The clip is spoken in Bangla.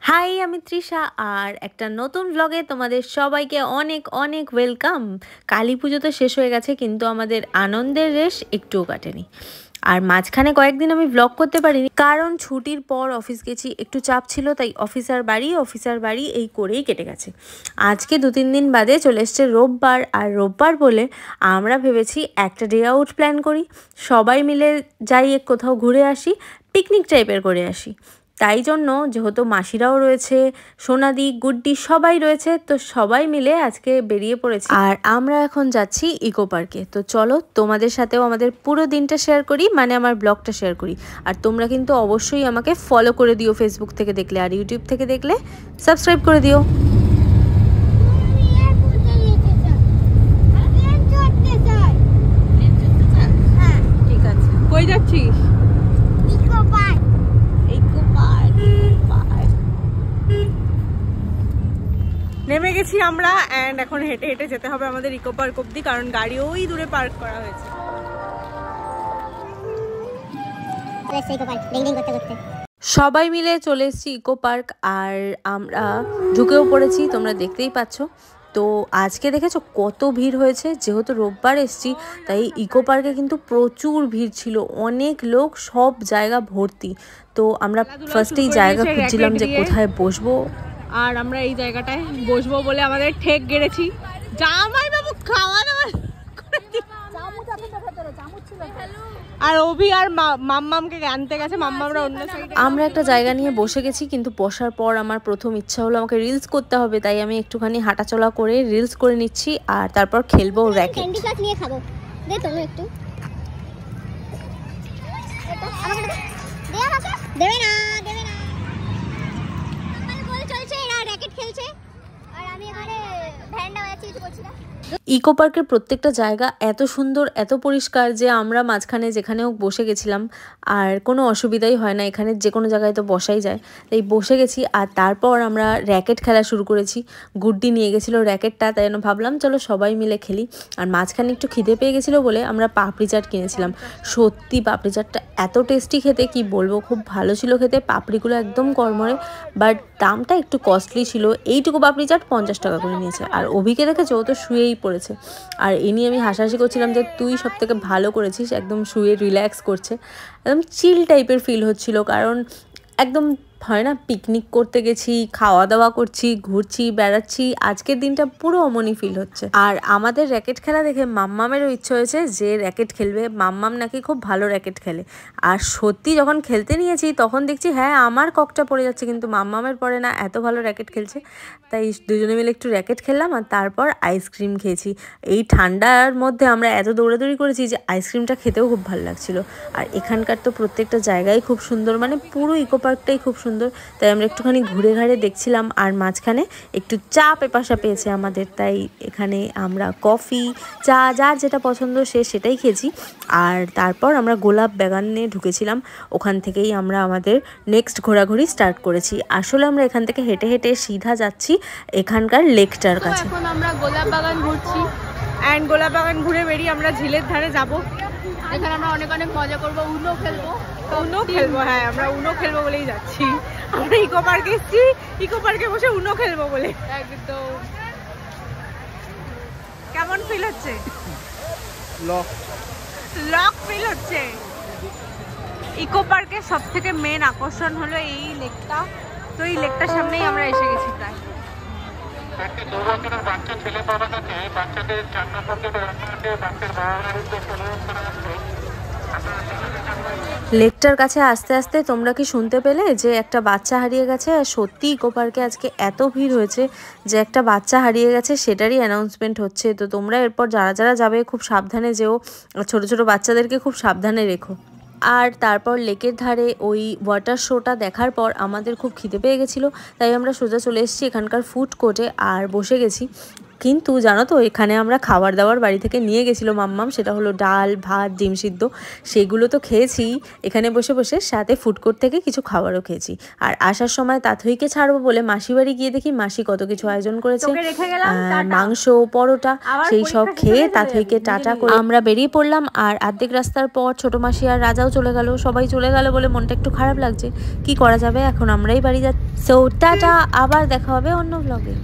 হাই, আমি তৃষা আর একটা নতুন ব্লগে তোমাদের সবাইকে অনেক অনেক ওয়েলকাম। কালী পুজো তো শেষ হয়ে গেছে, কিন্তু আমাদের আনন্দের রেশ একটুও কাটেনি। আর মাঝখানে কয়েকদিন আমি ব্লগ করতে পারিনি, কারণ ছুটির পর অফিস গেছি, একটু চাপ ছিল, তাই অফিসার বাড়ি এই করেই কেটে গেছে। আজকে 2-3 দিন বাদে চলে এসছে রোববার, আর রোববার বলে আমরা ভেবেছি একটা ডে আউট প্ল্যান করি, সবাই মিলে যাই কোথাও ঘুরে আসি, পিকনিক টাইপের করে আসি। তাই জন্য যেহেতু মাসিরাও রয়েছে, সোনাদি, গুড্ডি সবাই রয়েছে, তো সবাই মিলে আজকে বেরিয়ে পড়েছি। আর আমরা এখন যাচ্ছি ইকো পার্কে। তো চলো তোমাদের সাথেও আমাদের পুরো দিনটা শেয়ার করি, মানে আমার ব্লগটা শেয়ার করি। আর তোমরা কিন্তু অবশ্যই আমাকে ফলো করে দিও, ফেসবুক থেকে দেখলে, আর ইউটিউব থেকে দেখলে সাবস্ক্রাইব করে দিও। ঠিক আছে, কই যাচ্ছিস? নেমে গেছি আমরা, এন্ড এখন হেঁটে হেঁটে যেতে হবে আমাদের ইকো পার্ক অব্দি, কারণ গাড়ি ওই দূরে পার্ক করা হয়েছে। সবাই মিলে চলে এসেছি ইকো পার্ক, আর আমরা ঢুকেও পড়েছি, তোমরা দেখতেই পাচ্ছ। তো আজকে দেখেছো কত ভিড় হয়েছে, যেহেতু রোববার এসেছি তাই ইকো পার্কে কিন্তু প্রচুর ভিড় ছিল, অনেক লোক, সব জায়গা ভর্তি। তো আমরা ফার্স্টেই জায়গা খুঁজছিলাম যে কোথায় বসবো, আর আমরা এই জায়গাটায় বসবো বলে আমাদের ঠেক গেড়েছি। জামাই বাবু খাওয়া দাওয়া আর অভি আর মাম্মামকে আনতে গেছে, মাম্মামরা অন্য সাইডে। আমরা একটা জায়গা নিয়ে বসে গেছি, কিন্তু বসার পর আমার প্রথম ইচ্ছা হলো আমাকে রিলস করতে হবে, তাই আমি একটুখানি হাঁটাচলা করে রিলস করে নিচ্ছি, আর তারপর খেলবো র্যাকেট। ক্যান্ডি ক্রাশ নিয়ে খাবো, দে তুমি একটু। দেবে না চলছে, এরা র্যাকেট খেলছে আর আমি এখানে ভ্যান্ডা বাজাচ্ছি, কিছু করছি না। ইকো পার্কের প্রত্যেকটা জায়গা এত সুন্দর, এত পরিষ্কার যে আমরা মাঝখানে যেখানেও বসে গেছিলাম আর কোনো অসুবিধাই হয় না, এখানে যে কোনো জায়গায় তো বসাই যায়, তাই বসে গেছি। আর তারপর আমরা র্যাকেট খেলা শুরু করেছি, গুড্ডি নিয়ে গেছিলো র্যাকেটটা, তাই জন্য ভাবলাম চলো সবাই মিলে খেলি। আর মাঝখানে একটু খিদে পেয়ে গেছিলো বলে আমরা পাপড়ি চাট কিনেছিলাম। সত্যি পাপড়ি চাটটা এত টেস্টি খেতে, কি বলবো, খুব ভালো ছিল খেতে, পাপড়িগুলো একদম কড়মড়ে, বাট দামটা একটু কস্টলি ছিল। এইটুকু পাপড়ি চাট 50 টাকা করে নিয়েছে। আর অভিকে দেখেছো, ও তো শুয়েই পড়েছে, আর এ নিয়ে আমি হাসাহাসি করছিলাম যে তুই সব থেকে ভালো করেছিস, একদম শুয়ে রিল্যাক্স করছে, একদম চিল টাইপের ফিল হচ্ছিল, কারণ একদম হয় না, পিকনিক করতে গেছি, খাওয়া দাওয়া করছি, ঘুরছি, বেড়াচ্ছি, আজকের দিনটা পুরো অমনি ফিল হচ্ছে। আর আমাদের র্যাকেট খেলা দেখে মাম্মামেরও ইচ্ছে হয়েছে যে র্যাকেট খেলবে, মাম্মাম নাকি খুব ভালো র্যাকেট খেলে। আর সত্যি যখন খেলতে নিয়েছি তখন দেখছি হ্যাঁ আমার ককটা পড়ে যাচ্ছে, কিন্তু মাম্মামের পড়ে না, এত ভালো র্যাকেট খেলছে। তাই দুজনে মিলে একটু র্যাকেট খেললাম, আর তারপর আইসক্রিম খেয়েছি। এই ঠান্ডার মধ্যে আমরা এত দৌড়াদৌড়ি করেছি যে আইসক্রিমটা খেতেও খুব ভালো লাগছিল। আর এখানকার তো প্রত্যেকটা জায়গায় খুব সুন্দর, মানে পুরো ইকো পার্কটাই খুব সুন্দর, তাই আমরা একটুখানি ঘুরে ঘাড়ে দেখছিলাম। আর মাঝখানে একটু চা পেপাসা পেয়েছে আমাদের, তাই এখানে আমরা কফি, চা, যার যেটা পছন্দ সে সেটাই খেয়েছি। আর তারপর আমরা গোলাপ বাগানে ঢুকেছিলাম, ওখান থেকেই আমরা আমাদের নেক্সট ঘোরাঘুরি স্টার্ট করেছি। আসলে আমরা এখান থেকে হেঁটে হেঁটে সিধা যাচ্ছি এখানকার লেকটার কাছে। এখন আমরা গোলাপ বাগান ঘুরছি, অ্যান্ড গোলাপ বাগান ঘুরে বেরিয়ে আমরা ঝিলের ধারে যাব, এখানে আমরা অনেক অনেক মজা করবো, উনো খেলবো, হ্যাঁ আমরা উনো খেলবো বলেই যাচ্ছি। আমরা ইকো পার্কে এসেছি, ইকো পার্কে বসে উনো খেলবো বলে। একদম কেমন ফিল হচ্ছে? লক ফিল হচ্ছে। ইকো পার্কের সব থেকে মেন আকর্ষণ হলো এই লেকটা, তো এই লেকটার সামনেই আমরা এসে গেছি প্রায়। বাচ্চা ছেলে পাওয়া গেছে, বাচ্চাদের 4 নম্বর বাচ্চার বাবা লেকটার কাছে আস্তে আস্তে তোমরা কি শুনতে পেলে যে একটা বাচ্চা হারিয়ে গেছে? আর সত্যি ইকো পার্কে আজকে এত ভিড় হয়েছে যে একটা বাচ্চা হারিয়ে গেছে, সেটারই অ্যানাউন্সমেন্ট হচ্ছে। তো তোমরা এরপর যারা যারা যাবে খুব সাবধানে যেও, ছোট ছোট বাচ্চাদেরকে খুব সাবধানে রেখো। আর তারপর লেকের ধারে ওই ওয়াটার শোটা দেখার পর আমাদের খুব খিদে পেয়ে গেছিলো, তাই আমরা সোজা চলে এসেছি এখানকার ফুড কোর্টে আর বসে গেছি। কিন্তু জানো তো এখানে আমরা খাবার দাবার বাড়ি থেকে নিয়ে গেছিলো মাম্মাম, সেটা হলো ডাল ভাত ডিম সিদ্ধ, সেগুলো তো খেয়েছি এখানে বসে বসে, সাথে ফুড কোর্ট থেকে কিছু খাবারও খেয়েছি। আর আসার সময় তাথইকে ছাড়বো বলে মাসি বাড়ি গিয়ে দেখি মাসি কত কিছু আয়োজন করেছে, মাংস পরোটা, সেই সব খেয়ে তাথইকে টাটা করে আমরা বেরিয়ে পড়লাম। আর অর্ধেক রাস্তার পর ছোট মাসি আর রাজাও চলে গেল, সবাই চলে গেল বলে মনটা একটু খারাপ লাগছে, কি করা যাবে, এখন আমরাই বাড়ি যাচ্ছি। সো টাটা, আবার দেখা হবে অন্য ব্লগে।